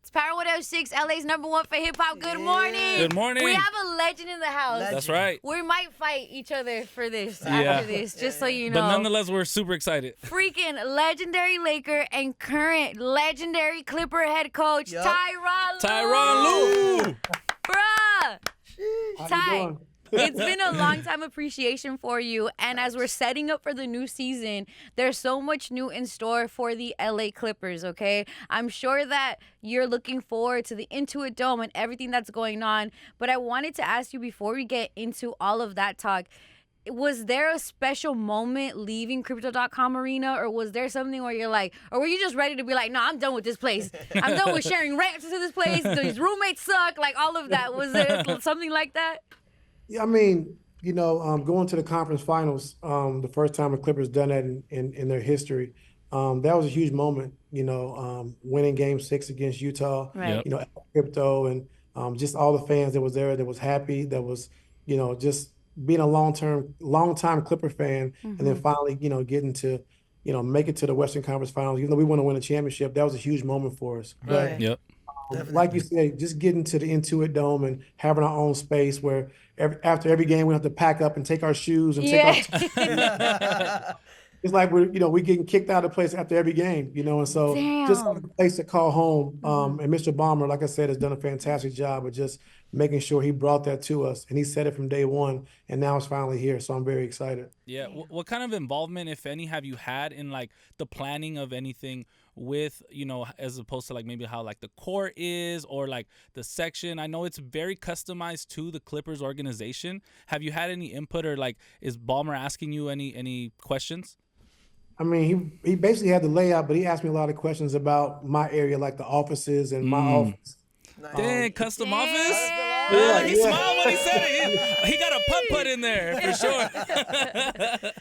It's Power 106, LA's #1 for hip-hop. Good morning. Good morning. We have a legend in the house. That's right. We might fight each other for this after this, just so you know. But nonetheless, we're super excited. Freaking legendary Laker and current legendary Clipper head coach, Tyronn Lue. Bruh. How Ty, you doing? it's been a long time appreciation for you. And as we're setting up for the new season, there's so much new in store for the LA Clippers, okay? I'm sure that you're looking forward to the Intuit Dome and everything that's going on. But I wanted to ask you before we get into all of that talk, was there a special moment leaving Crypto.com Arena, or was there something where you're like, or were you just ready to be like, no, I'm done with this place. I'm done with sharing rents to this place. These roommates suck, like all of that. Was there something like that? Yeah, I mean, going to the conference finals, the first time the Clippers done that in their history, that was a huge moment. Winning Game 6 against Utah. Right. Crypto and just all the fans that was there, that was happy, that was, just being a long-time Clipper fan, and then finally, getting to, make it to the Western Conference Finals. Even though we want to win a championship, that was a huge moment for us. Right. But, Yep. like you said, just getting to the Intuit Dome and having our own space where after every game we have to pack up and take our shoes and take our. It's like we're getting kicked out of the place after every game, and so just having a place to call home. And Mr. Ballmer, like I said, has done a fantastic job of just making sure he brought that to us, and he said it from day one, and now it's finally here. So I'm very excited. Yeah. What kind of involvement, if any, have you had in like the planning of anything with, as opposed to like maybe how like the court is or like the section? I know it's very customized to the Clippers organization. Have you had any input, or like is Ballmer asking you any questions? I mean, he basically had the layout, but he asked me a lot of questions about my area, like the offices and my office. Dang, custom office? Yeah, He smiled when he said it. He got a putt-putt in there, for sure.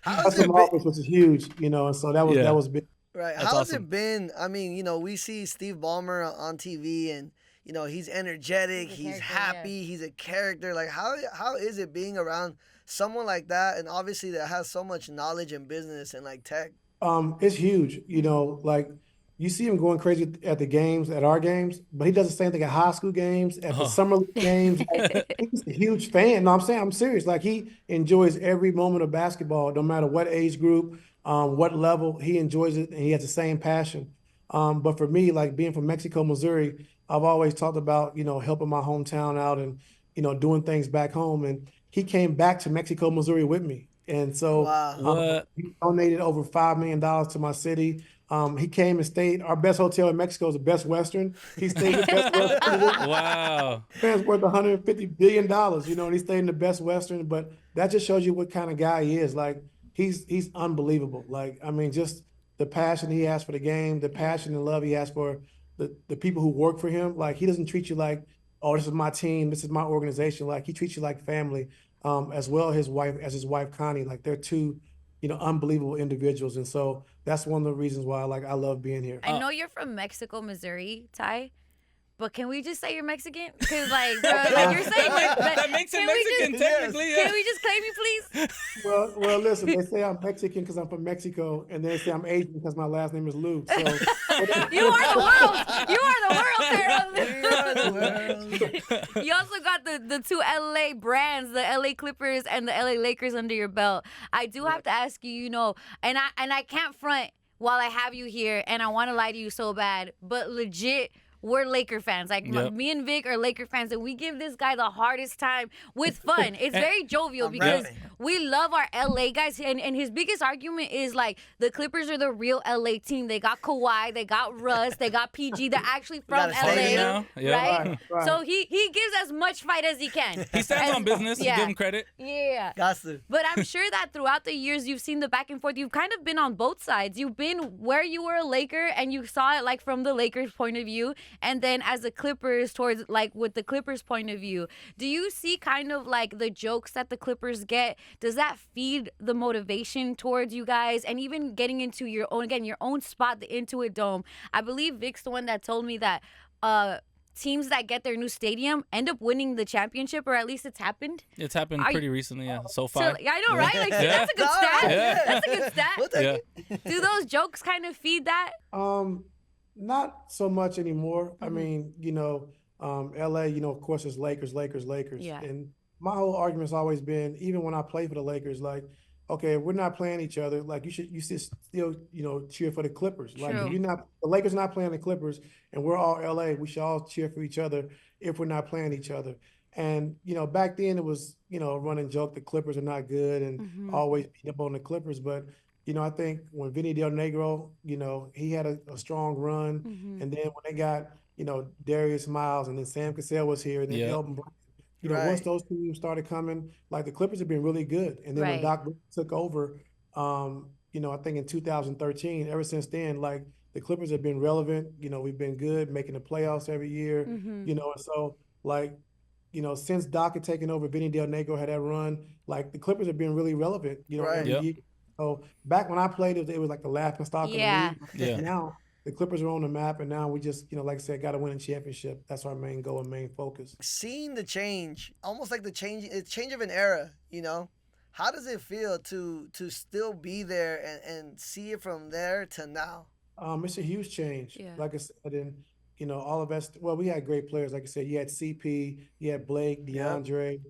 Custom office, which is huge, and so that was big. Right. That's How's awesome. it been? I mean, we see Steve Ballmer on TV, and he's energetic, he's happy, he's a character. Like, how is it being around someone like that, and obviously that has so much knowledge in business and like tech? It's huge, like you see him going crazy at the games, at our games, but he does the same thing at high school games, at the summer league games. Like, he's a huge fan. No, I'm serious. Like, he enjoys every moment of basketball, no matter what age group, what level. He enjoys it, and he has the same passion. But for me, like being from Mexico, Missouri, I've always talked about, helping my hometown out and, doing things back home. And he came back to Mexico, Missouri with me. And so he donated over $5 million to my city. He came and stayed. Our best hotel in Mexico is the Best Western. He stayed in the Best Western. Wow. It's worth $150 billion, and he stayed in the Best Western. But that just shows you what kind of guy he is. Like, he's unbelievable. Like, I mean, just the passion he has for the game, the passion and love he has for the people who work for him. Like, he doesn't treat you like, oh, this is my team, this is my organization. Like, he treats you like family, as well as his wife Connie. Like, they're two, unbelievable individuals. And so that's one of the reasons why I love being here. I know you're from Mexico, Missouri, Ty, but can we just say you're Mexican? Because, like, bro, like you're saying, that makes it Mexican, technically. Can we just claim you, please? Well, listen, they say I'm Mexican because I'm from Mexico, and they say I'm Asian because my last name is Lue. So You are the world. You are the world, Sarah. You also got the two LA brands, the LA Clippers and the LA Lakers under your belt. I do have to ask you, and I can't front while I have you here, and I want to lie to you so bad, but legit, we're Laker fans. Like, me and Vic are Laker fans, and we give this guy the hardest time with fun. It's very jovial because we love our LA guys. And his biggest argument is, like, the Clippers are the real LA team. They got Kawhi, they got Russ, they got PG. They're actually from LA, right? Right. So he gives as much fight as he can. He stands on business. Yeah. Give him credit. Yeah. Got to. But I'm sure that throughout the years, you've seen the back and forth. You've kind of been on both sides. You've been where you were a Laker, and you saw it, like, from the Lakers' point of view. And then as the Clippers, towards, like, with the Clippers' point of view, do you see kind of like the jokes that the Clippers get? Does that feed the motivation towards you guys? And even getting into your own spot, the Intuit Dome. I believe Vic's the one that told me that teams that get their new stadium end up winning the championship, or at least it's happened. It's happened pretty recently, yeah. So far. So, I know, right? Like, that's a good stat. Yeah. That's a good stat. We'll take it. Do those jokes kind of feed that? Not so much anymore. I Mm-hmm. mean, LA, of course, it's Lakers, Lakers, Lakers. Yeah. And my whole argument's always been, even when I play for the Lakers, like, okay, if we're not playing each other, like you should still, cheer for the Clippers. Like if True. you're not the Lakers not playing the Clippers and we're all LA, we should all cheer for each other if we're not playing each other. And, back then it was, a running joke, the Clippers are not good and Mm-hmm. always beat up on the Clippers. But I think when Vinny Del Negro, he had a strong run. Mm-hmm. And then when they got, Darius Miles and then Sam Cassell was here and then Yeah. Elton Brand, once Right. those teams started coming, like the Clippers have been really good. And then when Right. Doc Rivers took over, I think in 2013, ever since then, like the Clippers have been relevant. We've been good, making the playoffs every year, Mm-hmm. and so like since Doc had taken over, Vinny Del Negro had that run. Like the Clippers have been really relevant, Right. every Yep. year. So back when I played, it was like the laughing stock of the Yeah. league. I think Yeah. now the Clippers are on the map, and now we just, like I said, got to win a championship. That's our main goal and main focus. Seeing the change, almost like it's change of an era, you know? How does it feel to still be there and see it from there to now? It's a huge change. Yeah. Like I said, and all of us. Well, we had great players. Like I said, you had CP, you had Blake, Yep. DeAndre,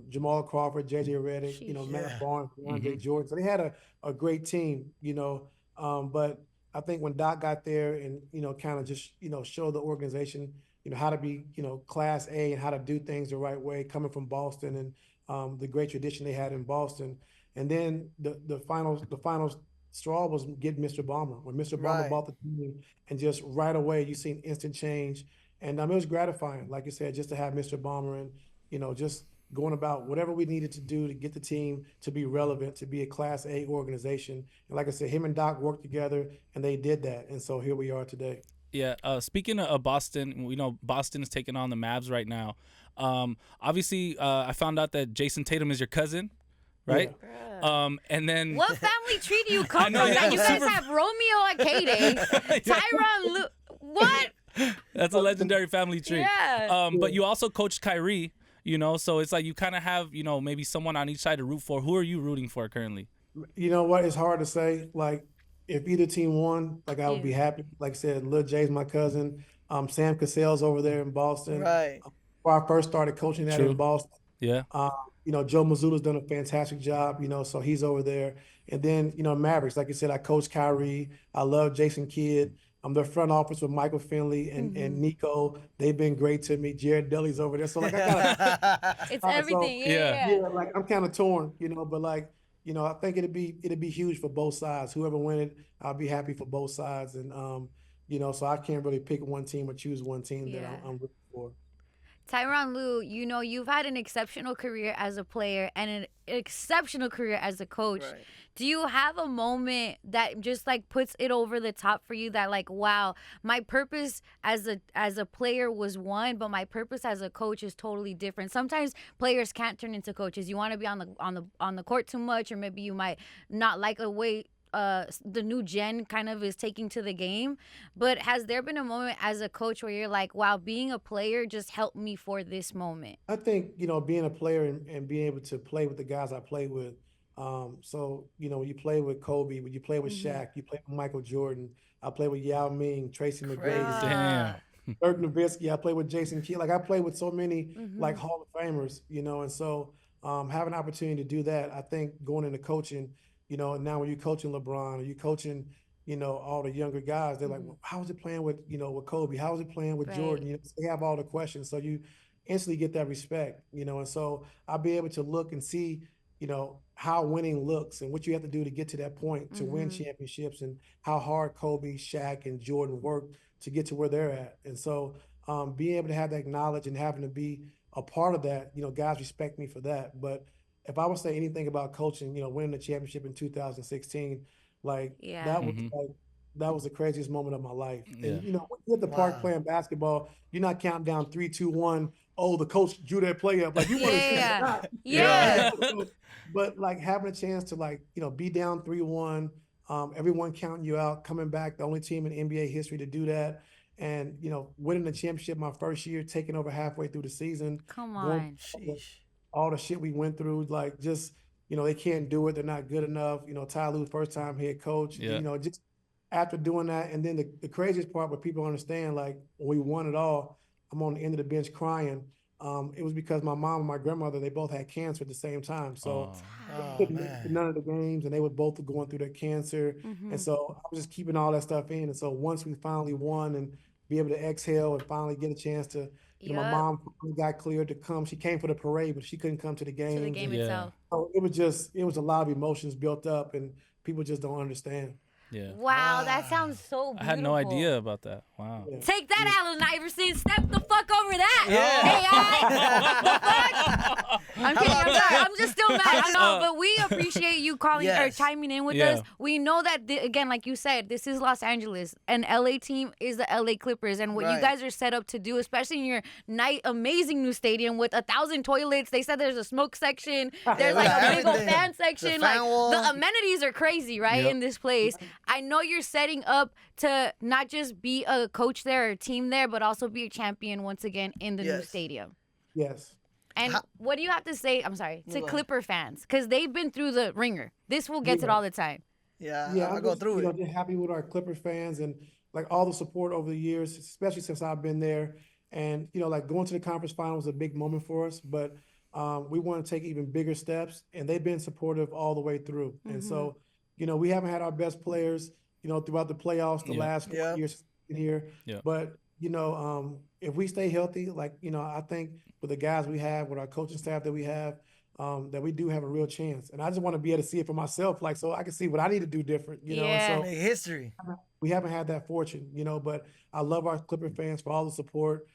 Jamal Crawford, JJ Redick, Sheesh. Matt Yeah. Barnes, Mm-hmm. DeAndre Jordan. So they had a great team. But I think when Doc got there and kind of just showed the organization how to be Class A and how to do things the right way, coming from Boston and the great tradition they had in Boston. And then the final straw was getting Mr. Ballmer. When Mr. Ballmer Right. bought the team, and just right away you seen instant change, and it was gratifying, like you said, just to have Mr. Ballmer and just going about whatever we needed to do to get the team to be relevant, to be a Class A organization. And like I said, him and Doc worked together, and they did that, and so here we are today. Yeah. Speaking of Boston, we know Boston is taking on the Mavs right now. Obviously, I found out that Jason Tatum is your cousin, right? Yeah. And then What family tree do you come know, from? yeah, That you guys super- have Romeo and Katie, Tyronn Lue. What? that's a legendary family tree. Yeah. But you also coached Kyrie, so it's like you kind of have, maybe someone on each side to root for. Who are you rooting for currently? You know what? It's hard to say. Like, if either team won, like I would be Yeah. happy. Like I said, Lil Jay's my cousin. Sam Cassell's over there in Boston. Right. Before I first started coaching that in True. Boston, Yeah. Joe Mazzulla's done a fantastic job. So he's over there. And then Mavericks. Like I said, I coach Kyrie. I love Jason Kidd. I'm the front office with Michael Finley and Nico. They've been great to me. Jared Dudley's over there. So like I got It's so everything. yeah. yeah, like I'm kind of torn, but like, I think it'd be huge for both sides. Whoever win it, I'll be happy for both sides. And so I can't really pick one team or choose one team that Yeah. I'm rooting for. Tyronn Lue, you've had an exceptional career as a player and an exceptional career as a coach. Right. Do you have a moment that just like puts it over the top for you that like, wow, my purpose as a player was one, but my purpose as a coach is totally different. Sometimes players can't turn into coaches. You want to be on the court too much, or maybe you might not like a way the new gen kind of is taking to the game. But has there been a moment as a coach where you're like, wow, being a player just helped me for this moment? I think, being a player and being able to play with the guys I play with. So, when you play with Kobe, when you play with Mm-hmm. Shaq, you play with Michael Jordan. I play with Yao Ming, Tracy Crazy. McGrady, Damn. Dirk Nowitzki. I play with Jason Kidd. Like I play with so many Mm-hmm. like Hall of Famers, and so having an opportunity to do that, I think going into coaching, and now when you're coaching LeBron or you're coaching, all the younger guys, they're like, Mhm. well, how is it playing with, with Kobe? How is it playing with Right. Jordan? They have all the questions. So you instantly get that respect, and so I'll be able to look and see, how winning looks and what you have to do to get to that point to win Mhm. championships and how hard Kobe, Shaq, and Jordan worked to get to where they're at. And so being able to have that knowledge and having to be a part of that, guys respect me for that. But if I would say anything about coaching, winning the championship in 2016, like Yeah. that was Mhm. like that was the craziest moment of my life. Yeah. And when you're at the park Wow. playing basketball, you're not counting down 3, 2, 1. Oh, the coach drew that play up. Like you want to see Yeah. it not. Yeah. But like having a chance to be down 3-1, everyone counting you out, coming back, the only team in NBA history to do that. And, winning the championship my first year, taking over halfway through the season, Come going on. Sheesh. all the shit we went through, like just, they can't do it. They're not good enough. Ty Lue, first time head coach, Yeah. just after doing that, and then the craziest part, what people understand, like when we won it all, I'm on the end of the bench crying. It was because my mom and my grandmother, they both had cancer at the same time. So Oh, Oh couldn't make it to man. none of the games, and they were both going through their cancer. And Mm-hmm. so I was just keeping all that stuff in. And so once we finally won and be able to exhale and finally get a chance to, my Yep. mom finally got cleared to come. She came for the parade, but she couldn't come to the To the games. game And yeah, itself. so it was a lot of emotions built up, and people just don't understand. yeah. Wow, that sounds Wow. so I had no beautiful. idea about that. Wow. Yeah. Take that, Allen Iverson. Step the fuck over that. Yeah. I'm How kidding. about I'm that? sorry. I'm just still mad. I know, but we appreciate you calling or Yes. chiming in with Yeah. us. We know that again, like you said, this is Los Angeles. An LA team is the LA Clippers, and what you Right. guys are set up to do, especially in your amazing new stadium with 1,000 toilets. They said there's a smoke section. There's we like got a big old everything. fan The section. fan Like wall. the amenities are crazy, right? Yep. In this place, I know you're setting up to not just be a coach there or a team there, but also be a champion once again in the new Yes. stadium. Yes. And How- what do you have to say? I'm sorry, No, to go ahead. Clipper fans, because they've been through the ringer. This will get it Yeah. all the time. Yeah, Yeah, I I'm go just, through it. just happy with our Clippers fans and like all the support over the years, especially since I've been there. And like going to the conference final was a big moment for us, but we want to take even bigger steps, and they've been supportive all the way through. And so, we haven't had our best players, throughout the playoffs the Yeah. last 4 Yeah. years in here. Yeah. But if we stay healthy, like I think with the guys we have, with our coaching staff that we have, that we do have a real chance. And I just want to be able to see it for myself, like so I can see what I need to do different, And Yeah. so Make history. we haven't had that fortune, but I love our Clipper fans for all the support,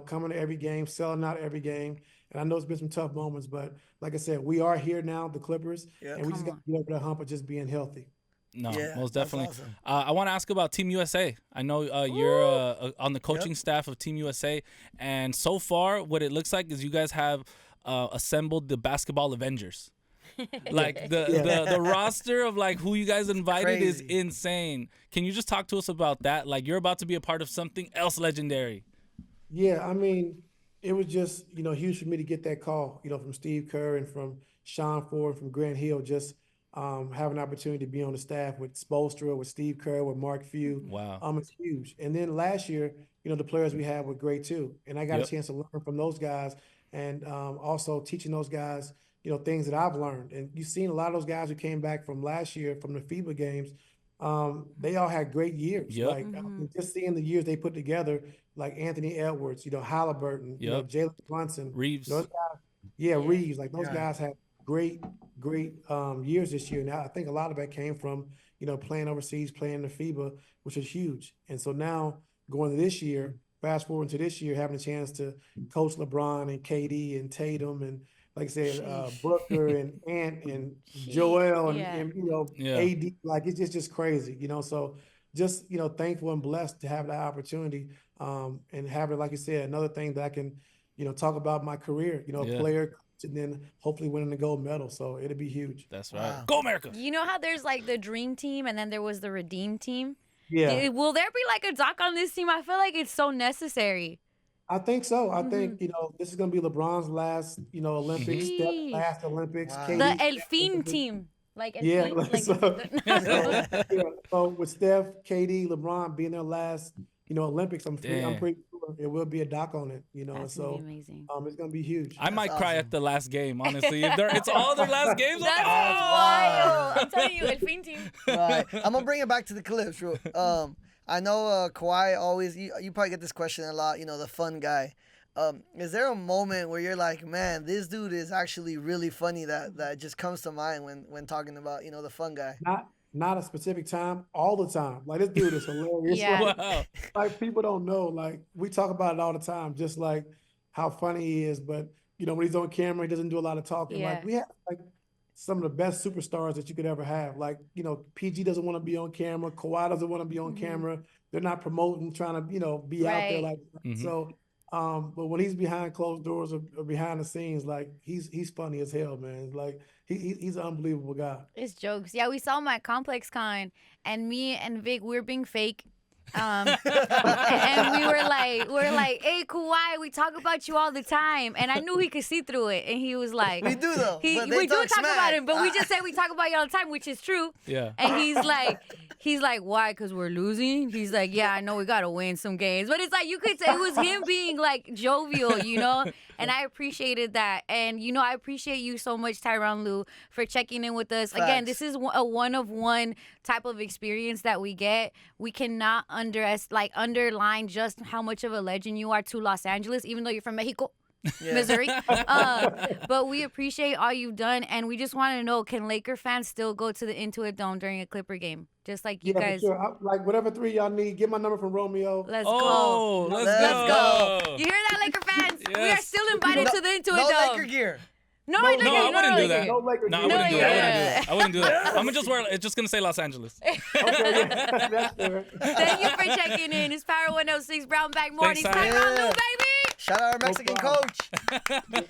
coming to every game, selling out every game. And I know it's been some tough moments, but like I said, we are here now, the Clippers, Yeah. and we just Come got to get over the hump of just being healthy. No, Yeah, most that's definitely. awesome. I want to ask about Team USA. I know you're on the coaching staff of Team USA, and so far, what it looks like is you guys have assembled the basketball Avengers. Like the roster of like who you guys invited is Crazy. insane. Can you just talk to us about that? Like you're about to be a part of something else legendary. Yeah, I mean, it was just, huge for me to get that call, from Steve Kerr and from Sean Ford, from Grant Hill, just having an opportunity to be on the staff with Spoelstra, with Steve Kerr, with Mark Few. Wow. It's huge. And then last year, the players we had were great too. And I got Yep. a chance to learn from those guys and also teaching those guys, things that I've learned. And you've seen a lot of those guys who came back from last year from the FIBA games. They all had great years. Yep. Like just seeing the years they put together, like Anthony Edwards, Halliburton, Yep. Jalen Brunson, Reeves. those guys, Reeves, like those Yeah. guys had great years this year. Now I think a lot of that came from playing overseas, playing the FIBA, which is huge. And so now going to this year, fast forward to this year, having a chance to coach LeBron and KD and Tatum and like I said, Sheesh. Booker and Ant and Joel and, Yeah. Yeah. AD, like it's just crazy, So just thankful and blessed to have that opportunity, and have it, like you said, another thing that I can talk about my career, Yeah. player, and then hopefully winning the gold medal. So it'll be huge. That's right. Wow. Go America. You know how there's like the dream team and then there was the redeem team? Yeah, Will there be like a doc on this team? I feel like it's so necessary. I think so. I think this is gonna be LeBron's last Olympics, Steph's Sheesh. last Olympics. Wow. The KD's El last Fin Olympics. team. Like El Yeah, Fin? like, Like, so- yeah. So with Steph, KD, LeBron being their last, Olympics, I'm Damn. pretty sure it will be a doc on it. And That's gonna so be amazing. it's gonna be huge. I might cry awesome. at the last game, honestly. If it's all their last games. That's I'm like, "Oh!" wild. I'm telling you, El Fin team. Right. I'm gonna bring it back to the Clips. I know Kawhi always. You probably get this question a lot. The fun guy. Is there a moment where you're like, man, this dude is actually really funny that just comes to mind when talking about the fun guy? Not a specific time, all the time. Like this dude is hilarious. Yeah. Wow. Like people don't know. Like we talk about it all the time, just like how funny he is. But when he's on camera, he doesn't do a lot of talking. Yeah. Like we have like some of the best superstars that you could ever have. Like PG doesn't want to be on camera. Kawhi doesn't want to be on camera. They're not promoting, trying to be out there Right. like that. Mhm. So. But when he's behind closed doors or behind the scenes, like he's funny as hell, man. Like he's an unbelievable guy. It's jokes. Yeah, we saw him at Complex Con, and me and Vic, we were being fake. And we were like, hey, Kawhi, we talk about you all the time. And I knew he could see through it. And he was like, We do though. But they we do talk smack. about him, but we just say we talk about you all the time, which is true. Yeah. And he's like, why? Because we're losing? He's like, yeah, I know we got to win some games. But it's like, you could say it was him being like jovial, you know? And I appreciated that. And, you know, I appreciate you so much, Tyronn Lue, for checking in with us. Facts. Again, this is a one-of-one type of experience that we get. We cannot underline just how much of a legend you are to Los Angeles, even though you're from Mexico. Yeah. Missouri. But we appreciate all you've done, and we just want to know, can Laker fans still go to the Intuit Dome during a Clipper game? Just like you Yeah, guys. for sure. Like whatever three y'all need, get my number from Romeo. Let's Oh, go. let's Let's go. go. You hear that, Laker fans? We are Yes. still invited to the Intuit No Dome. Laker gear. No, No, Laker, No, I wouldn't do Laker. that. No Laker No, I gear. wouldn't do No, that. yeah. I wouldn't do that. I'm just wear. It's just gonna say Los Angeles. Okay, yeah, that's fair. Thank you for checking in. It's Power 106 Brown Bag Mornings. Thanks, Ty. Tyronn Lue, Yeah. baby. Shout out our Mexican problem. coach.